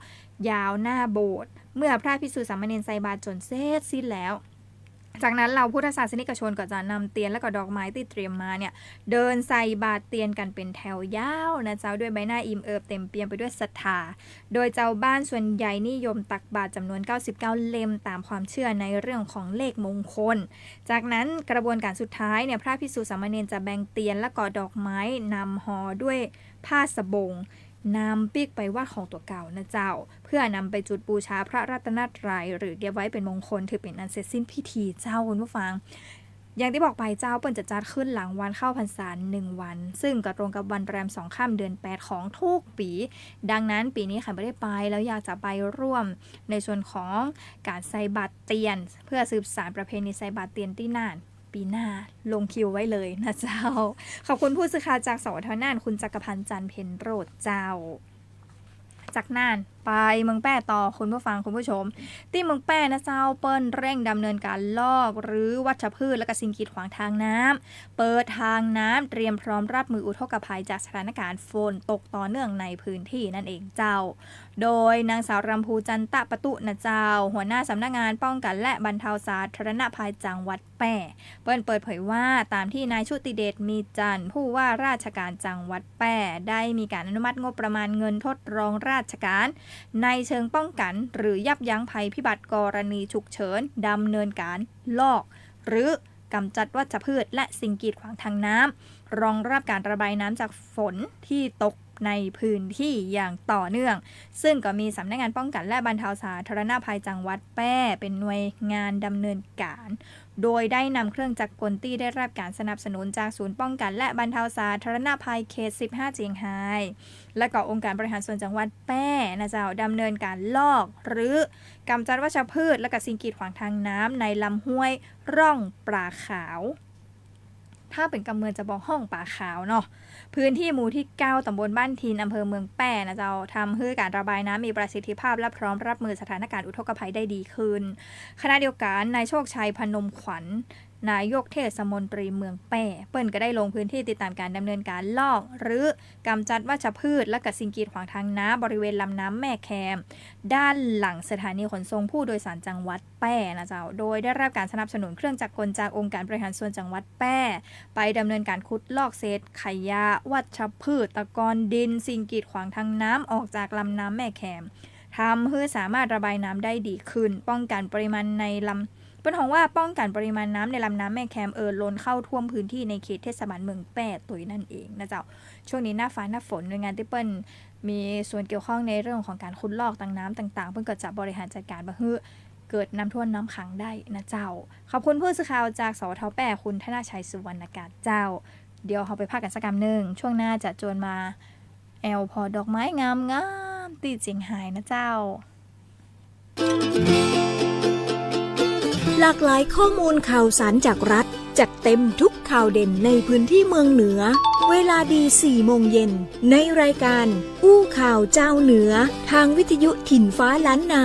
ยาวหน้าโบสถ์เมื่อพระภิกษุสามเณรใส่บาตรจนเสร็จสิ้นแล้วจากนั้นเราพุทธศาสนิกชนก็จะนำเตียนและก็ดอกไม้ที่เตรียมมาเนี่ยเดินใส่บาตรเตียนกันเป็นแถวยาวนะเจ้าด้วยใบหน้าอิ่มเอิบเต็มเปี่ยมไปด้วยศรัทธาโดยเจ้าบ้านส่วนใหญ่นิยมตักบาตรจำนวน99เล่มตามความเชื่อในเรื่องของเลขมงคลจากนั้นกระบวนการสุดท้ายเนี่ยพระภิกษุสามเณรจะแบ่งเตียนและก็ดอกไม้นำห่อด้วยผ้าสบงนำปีกไปวัดของตัวเก่านะเจ้าเพื่อนำไปจุดบูชาพระรัตนตรัยหรือเก็บไว้เป็นมงคลถือเป็นอันเสร็จสิ้นพิธีเจ้าคุณผู้ฟังอย่างที่บอกไปเจ้าเปิ้นจะจัดขึ้นหลังวันเข้าพรรษา1 วันซึ่งก็ตรงกับวันแรม2 ค่ำเดือน8ของทุกปีดังนั้นปีนี้ใครไม่ได้ไปแล้วอยากจะไปร่วมในส่วนของการใส่บาตรเตียนเพื่อสืบสานประเพณีใส่บาตรเตียนที่น่านปีหน้าลงคิวไว้เลยนะเจ้าขอบคุณผู้สื่อข่าวจากสวทน่านคุณจักรพันธ์จันทร์เพ็ญโรจน์เจ้าจากน่านไปเมืองแป้ต่อคุณผู้ฟังคุณผู้ชมที่เมืองแป้นะเจ้าเปิ้นเร่งดำเนินการลอกหรือวัชพืชและก็สิ่งกีดขวางทางน้ำเปิดทางน้ำเตรียมพร้อมรับมืออุทกภัยจากสถานการณ์ฝนตกต่อเนื่องในพื้นที่นั่นเองเจ้าโดยนางสาวรำพูจันตะปตุนะเจ้าหัวหน้าสำนักงานป้องกันและบรรเทาสาธารณภัยจังหวัดแป้เปิ้นเปิดเผยว่าตามที่นายชุติเดชมีจันทร์ผู้ว่าราชการจังหวัดแป้ได้มีการอนุมัติงบประมาณเงินทดลองราชการในเชิงป้องกันหรือยับยั้งภัยพิบัติกรณีฉุกเฉินดำเนินการลอกหรือกำจัดวัชพืชและสิ่งกีดขวางทางน้ำรองรับการระบายน้ำจากฝนที่ตกในพื้นที่อย่างต่อเนื่องซึ่งก็มีสำนักงานป้องกันและบรรเทาสาธารณภัยจังหวัดแป้เป็นหน่วยงานดำเนินการโดยได้นำเครื่องจักรกลที่ได้รับการสนับสนุนจากศูนย์ป้องกันและบรรเทาสาธารณภัยเขต15เจียงไฮ้และก็องค์การบริหารส่วนจังหวัดแป้นะเจ้าดำเนินการลอกหรือกำจัดวัชพืชและก็สิ่งกีดขวางทางน้ำในลำห้วยร่องปลาขาวถ้าเป็นกำเมืองจะบอกห้องป่าขาวเนาะพื้นที่หมู่ที่9ตำบลบ้านทีนอำเภอเมืองแป้นะเจ้าทำให้การระบายน้ำมีประสิทธิภาพและพร้อมรับมือสถานการณ์อุทกภัยได้ดีขึ้นขณะเดียวกันนายโชคชัยพนมขวัญนายกเทศมนตรีเมืองแป้เปิ้นก็ได้ลงพื้นที่ติดตามการดำเนินการลอกหรือกำจัดวัชพืชและก็สิ่งกีดขวางทางน้ำบริเวณลำน้ำแม่แคมด้านหลังสถานีขนส่งผู้โดยสารจังหวัดแป้นะเจ้าโดยได้รับการสนับสนุนเครื่องจักรกลจากองค์การบริหารส่วนจังหวัดแป้ไปดำเนินการขุดลอกเศษขยะวัชพืชตะกอนดินสิ่งกีดขวางทางน้ำออกจากลำน้ำแม่แคมทำให้สามารถระบายน้ำได้ดีขึ้นป้องกันปริมาณในลำเป็นของว่าป้องกันปริมาณน้ำในลำน้ำแม่แคมล้นเข้าท่วมพื้นที่ในเขตเทศบาลเมืองแป้ตุยนั่นเองนะเจ้าช่วงนี้หน้าฟ้าหน้าฝนหน่วยงานที่เปิ้ลมีส่วนเกี่ยวข้องในเรื่องของการขุดลอกทางน้ำต่างๆเพิ่งก็จะบริหารจัดการบ่ให้เกิดน้ำท่วมน้ำขังได้นะเจ้าขอบคุณผู้สื่อข่าวจากสวทแป้คุณธนาชัยสุวรรณกาศเจ้าเดี๋ยวเราไปพักกันสักคำหนึ่งช่วงหน้าจะจวนมาแอลพอดอกไม้งามๆตีเจียงไฮ้นะเจ้าหลากหลายข้อมูลข่าวสารจากรัฐจัดเต็มทุกข่าวเด่นในพื้นที่เมืองเหนือเวลาดี 4 โมงเย็นในรายการอู้ข่าวเจ้าเหนือทางวิทยุถิ่นฟ้าล้านนา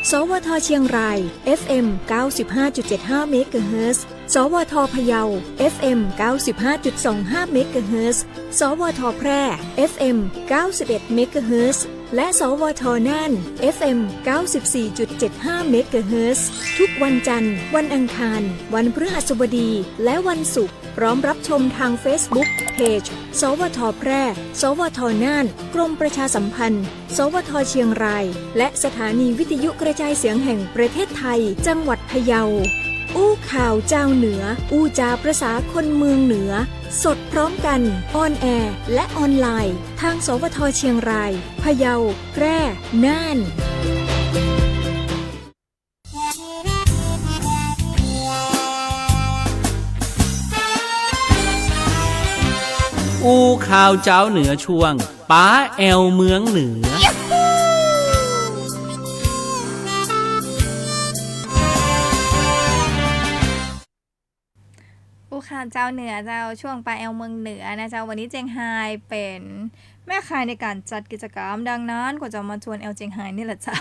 สวทเชียงราย FM 95.75 เมกะเฮิรตซ์สวทพะเยา FM 95.25 เมกะเฮิรตซ์สวทแพร่ FM 91 เมกะเฮิรตซ์และสวทน่าน FM 94.75 เมกะเฮิรตซ์ทุกวันจันทร์วันอังคารวันพฤหัสบดีและวันศุกร์พร้อมรับชมทาง Facebook Page สวทแพร่สวทน่านกรมประชาสัมพันธ์สวทเชียงรายและสถานีวิทยุกระจายเสียงแห่งประเทศไทยจังหวัดพะเยาอู้ข่าวเจ้าเหนืออู้จาประสาคนเมืองเหนือสดพร้อมกันออนแอร์และออนไลน์ทางสวทเชียงรายพะเยาแพร่น่าน อู้ข่าวเจ้าเหนือช่วงป้าแอวเมืองเหนือค่ะเจ้าเหนือเจ้าช่วงปลายแอลเมืองเหนือนะเจ้าวันนี้เจียงไฮ้เป็นแม่ค้าในการจัดกิจกรรมดังนั้นก็จะมาชวนแอลเจียงไฮ้นี่แหละเจ้า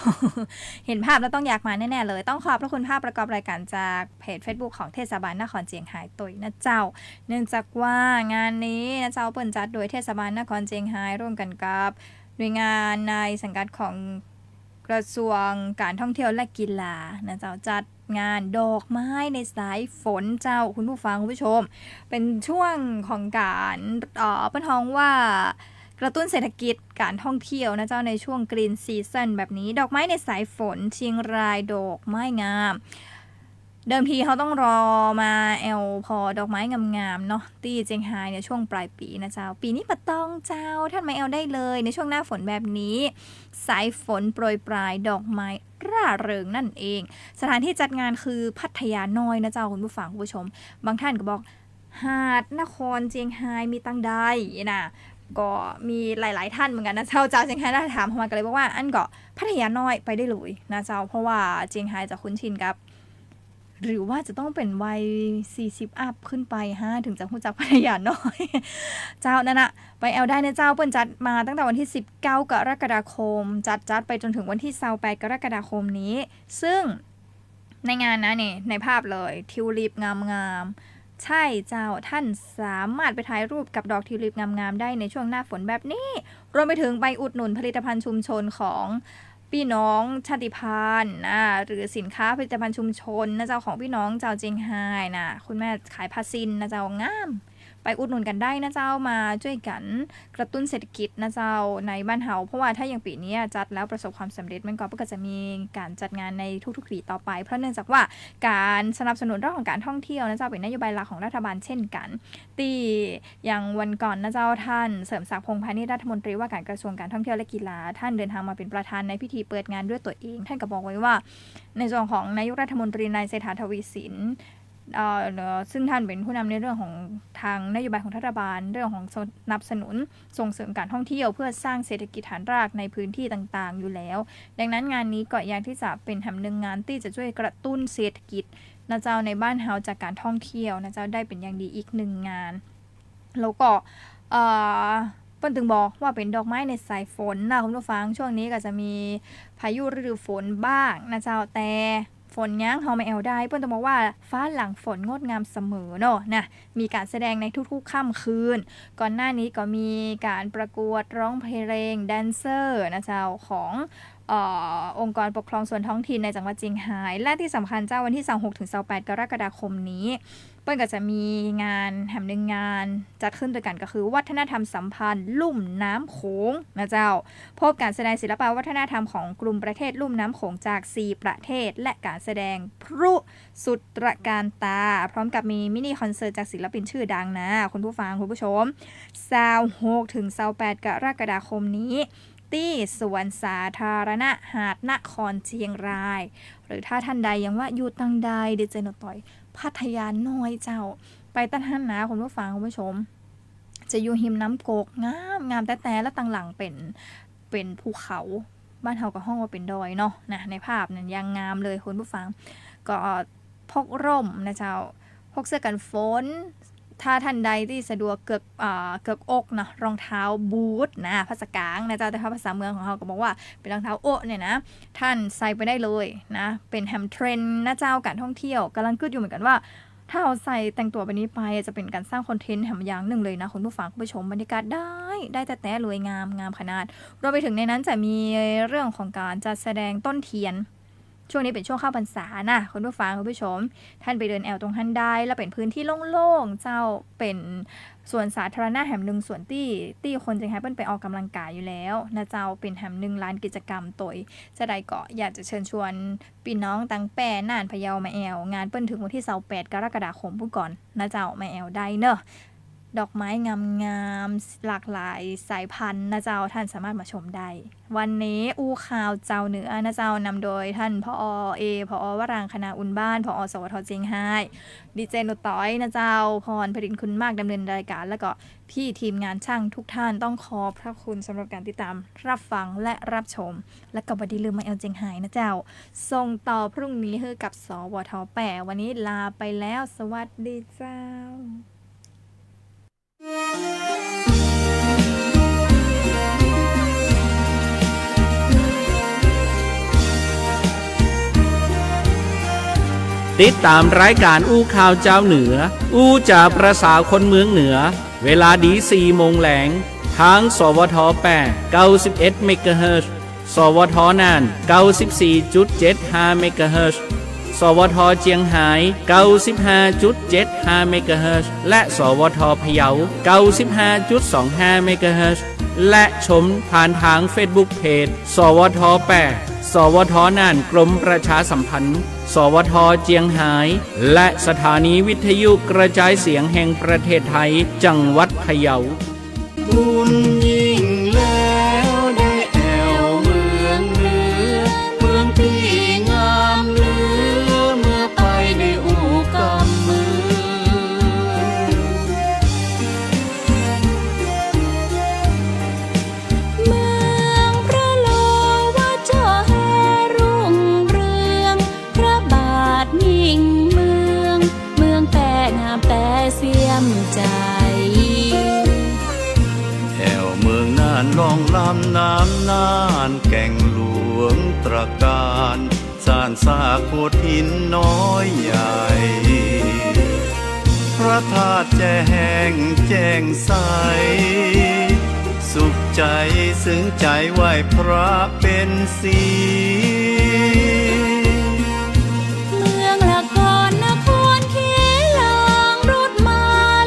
เห็นภาพแล้วต้องอยากมาแน่ๆเลยต้องขอบพระคุณภาพประกอบรายการจากเพจ Facebook ของเทศบาลนครเจียงไฮ้ตุยนะเจ้าเนื่องจากว่างานนี้นะเจ้าเปิ่นจัดโดยเทศบาลนครเจียงไฮ้ร่วมกันกับหน่วยงานในสังกัดของกระทรวงการท่องเที่ยวและกีฬานะเจ้าจัดงานดอกไม้ในสายฝนเจ้าคุณผู้ฟังคุณผู้ชมเป็นช่วงของการเป็นท้องว่ากระตุ้นเศรษฐกิจการท่องเที่ยวนะเจ้าในช่วงกรีนซีซั่นแบบนี้ดอกไม้ในสายฝนเชียงรายดอกไม้งามเดิมทีเขาต้องรอมาพอดอกไม้งามๆเนาะที่เจียงไฮ้เนี่ยช่วงปลายปีนะเจ้าปีนี้ปะต้องเจ้าท่านมาได้เลยในช่วงหน้าฝนแบบนี้สายฝนโปรยปลายดอกไม้ร่าเริงนั่นเองสถานที่จัดงานคือพัทยาน้อยนะเจ้าคุณผู้ฟังคุณผู้ชมบางท่านก็บอกหาดนครเจียงไฮ้มีตั้งใดนะก็มีหลายๆท่านเหมือนกันนะเจ้าเจียงไฮ้น่าถามเข้ามากันเลยบอกว่าอันก็พัทยาน้อยไปได้เลยนะเจ้าเพราะว่าเจียงไฮ้จะคุ้นชินกับหรือว่าจะต้องเป็นวัย40อัพขึ้นไปถึงจะรู้จักพัทยาน้อยเจ้านั่นนะไปได้นะเจ้าเปิ้นจัดมาตั้งแต่วันที่19กรกฎาคมจัดไปจนถึงวันที่28กรกฎาคมนี้ซึ่งในงานนะนี่ในภาพเลยทิวลิปงามๆใช่เจ้าท่านสามารถไปถ่ายรูปกับดอกทิวลิปงามๆได้ในช่วงหน้าฝนแบบนี้รวมไปถึงไปอุดหนุนผลิตภัณฑ์ชุมชนของพี่น้องชาติพันธุ์หรือสินค้าผลิตภัณฑ์ชุมชนนะเจ้าของพี่น้องเจ้าเจียงไฮ้นะคุณแม่ขายผ้าซินนะเจ้างามไปอุดหนุนกันได้นะเจ้ามาช่วยกันกระตุ้นเศรษฐกิจนะเจ้าในบ้านเฮาเพราะว่าถ้าอย่างปีนี้จัดแล้วประสบความสำเร็จมันก็จะมีการจัดงานในทุกๆปีต่อไปเพราะเนื่องจากว่าการสนับสนุนเรื่องของการท่องเที่ยวนะเจ้าเป็นนโยบายหลักของรัฐบาลเช่นกันที่อย่างวันก่อนนะเจ้าท่านเสริมศักดิ์พงษ์พาณิชย์รัฐมนตรีว่าการกระทรวงการท่องเที่ยวและกีฬาท่านเดินทางมาเป็นประธานในพิธีเปิดงานด้วยตัวเองท่านก็บอกไว้ว่าในส่วนของนายกรัฐมนตรีนายเศรษฐาทวีสินซึ่งท่านเป็นผู้นำในเรื่องของทางนโยบายของรัฐบาลเรื่องของสนับสนุนส่งเสริมการท่องเที่ยวเพื่อสร้างเศรษฐกิจฐานรากในพื้นที่ต่างๆอยู่แล้วดังนั้นงานนี้ก็อยากที่จะเป็นแห่งหนึ่งงานที่จะช่วยกระตุ้นเศรษฐกิจนะเจ้าในบ้านเฮาจากการท่องเที่ยวนะเจ้าได้เป็นอย่างดีอีกหนึ่งงานแล้วก็เปิ้นถึงบอกว่าเป็นดอกไม้ในสายฝนนะคุณผู้ฟังช่วงนี้ก็จะมีพายุฤดูฝนบ้างนะเจ้าแต่ฝนยั้งเฮาไม่ได้เปิ้นต้องบอกว่าฟ้าหลังฝนงดงามเสมอเนาะนะมีการแสดงในทุกๆค่ำคืนก่อนหน้านี้ก็มีการประกวดร้องเพลงแดนเซอร์นะเจ้าขององค์กรปกครองส่วนท้องถิ่นในจังหวัดเจียงไฮ้และที่สำคัญเจ้าวันที่26-28กรกฎาคมนี้เปิ้ลก็จะมีงานแห่งหนึ่งงานจัดขึ้นด้วยกันก็คือวัฒนธรรมสัมพันธ์ลุ่มน้ำโขงนะเจ้าพบการแสดงศิลปวัฒนธรรมของกลุ่มประเทศลุ่มน้ำโขงจาก4ประเทศและการแสดงพลุสุดตระการตาพร้อมกับมีมินิคอนเสิร์ตจากศิลปินชื่อดังนะคุณผู้ฟังคุณผู้ชม26-28กรกฎาคมนี้ที่สวนสาธารณะหาดนครเชียงรายหรือถ้าท่านใดยังว่าอยู่ตังใดเดเจนต่อยพัทยาน้อยเจ้าไปตั้งท่านนะคุณผู้ฟังคุณผู้ชมจะอยู่หิมน้ำโกกงามแต่และต่างหลังเป็นภูเขาบ้านเฮากับห้องว่าเป็นดอยเนาะนะในภาพนั้นยังงามเลยคุณผู้ฟังก็พกร่มนะเจ้าพกเสื้อกันฝนถ้าท่านใดที่สะดวกเกือกอกนะรองเท้าบูทนะภาษากลางนะเจ้าแต่ภาษาเมืองของเขาก็บอกว่าเป็นรองเท้าโอ้เนี่ยนะท่านใส่ไปได้เลยนะเป็นแฮมเทรนนะเจ้าการท่องเที่ยวกำลังคิดอยู่เหมือนกันว่าถ้าเราใส่แต่งตัวแบบนี้ไปจะเป็นการสร้างคอนเทนต์แฮมอย่างหนึ่งเลยนะคุณผู้ฟังคุณผู้ชมบรรยากาศได้แต่เลยงามขนาดรวมไปถึงในนั้นจะมีเรื่องของการจัดแสดงต้นเทียนช่วงนี้เป็นช่วงเข้าพรรษานะคุณผู้ฟังคุณผู้ชมท่านไปเดินแอลตรงท่านได้แล้วเป็นพื้นที่โล่งๆเจ้าเป็นส่วนสาธารณะแห่งหนึ่งส่วนที่คนจะให้เปิ้นไปออกกำลังกายอยู่แล้วนะเจ้าเป็นแห่งหนึ่งลานกิจกรรมตัวจะได้ก็อยากจะเชิญชวนพี่น้องตังแป้น่านพะเยามาแอลงานเปิ้นถึงวันที่28กรกฎาคมพุ่นก่อนนะเจ้ามาแอลได้เนอะ ดอกไม้งามๆหลากหลายสายพันธุ์นะเจ้าท่านสามารถมาชมได้วันนี้อู้ข่าวเจ้าเหนือนะเจ้านำโดยท่านผอ.ผอ.วรางคณาอุ่นบ้านผอ.สวท.เจียงไฮ้ดีเจนุต้อยนะเจ้าพรผลินคุณมากดำเนินรายการแล้วก็พี่ทีมงานช่างทุกท่านต้องขอบพระคุณสำหรับการติดตามรับฟังและรับชมและก็บ่ได้ลืมมาเจียงไฮ้นะเจ้าส่งต่อพรุ่งนี้ให้กับสวท.8วันนี้ลาไปแล้วสวัสดีเจ้าติดตามรายการอู้ข่าวเจ้าเหนืออู้จากประสาคนเมืองเหนือเวลาดี4 โมงแหลงทางสวท8 91 เมกะเฮิรตซ์สวทน่าน 94.75 เมกะเฮิรตซ์สวทเจียงไฮ้ 95.75 เมกะเฮิรตซ์และสวทพะเยา 95.25 เมกะเฮิรตซ์และชมผ่านทาง Facebook Page สวท8 สวทน่านกรมประชาสัมพันธ์สวทเจียงไฮ้และสถานีวิทยุกระจายเสียงแห่งประเทศไทยจังหวัดพะเยาบุญยิ่งแล้วได้แอวเมืองเหนือเมืองที่งามเหลือเมื่อไปในอู่กำมือเมืองพระโลว่าเจ้าแห่รุ่งเรืองพระบาทยิ่งเมืองแต่งามแต่เสียมใจแอวเมืองน่านล่องลำน้ำน่านแก่งหลวงตระการสานซากโขดหินน้อยใหญ่พระธาตุแจ้งแจ่งใสสุขใจซึ้งใจไหว้พระเป็นศีเมืองละครนครเขลางรถมา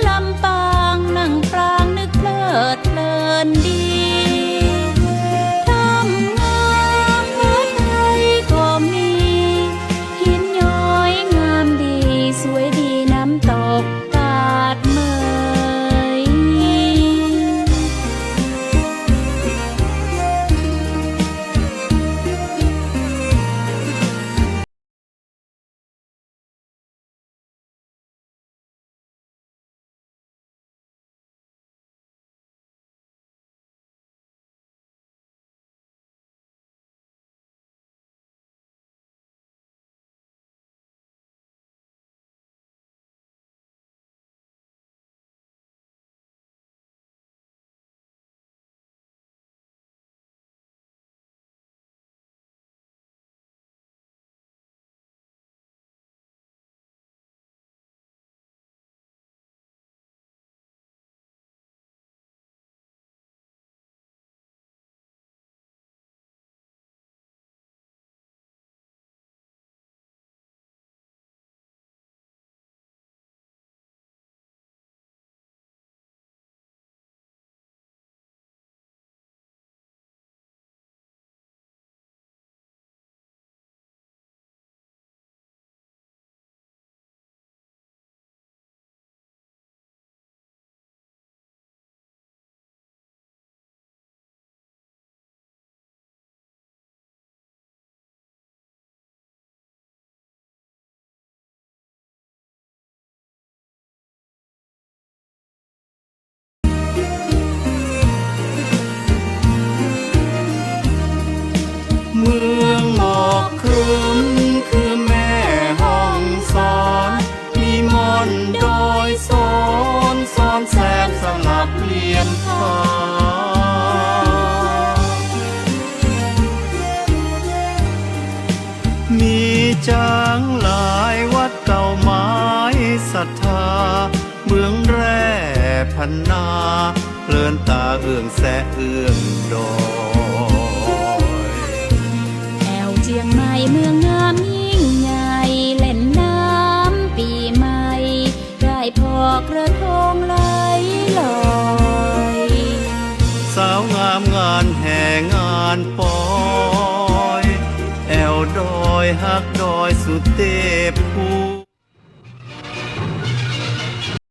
ลำปางนั่งปรางนึกเพลิดเพลินดีทำงามพระไทยก็มีหินย้อยงามดีสวยดีน้ำตกตาดเมยเมืองหมอกครึ้มคือแม่ห้องสอนมีมนต์โดยสอนแสบสลับเลียมทางมีจางหลายวัดเก่าไม้ศรัทธาเมืองแร่พันนาเพลินตาเอื้องแสะเอื้องดอยแอวเจียงใหม่เมืองงามยิ่งใหญ่เล่นน้ำปีใหม่ได้พอกระทงไหลลอยสาวงามงานแห่งานปอยแอวดอยฮักดอยสุเทพภู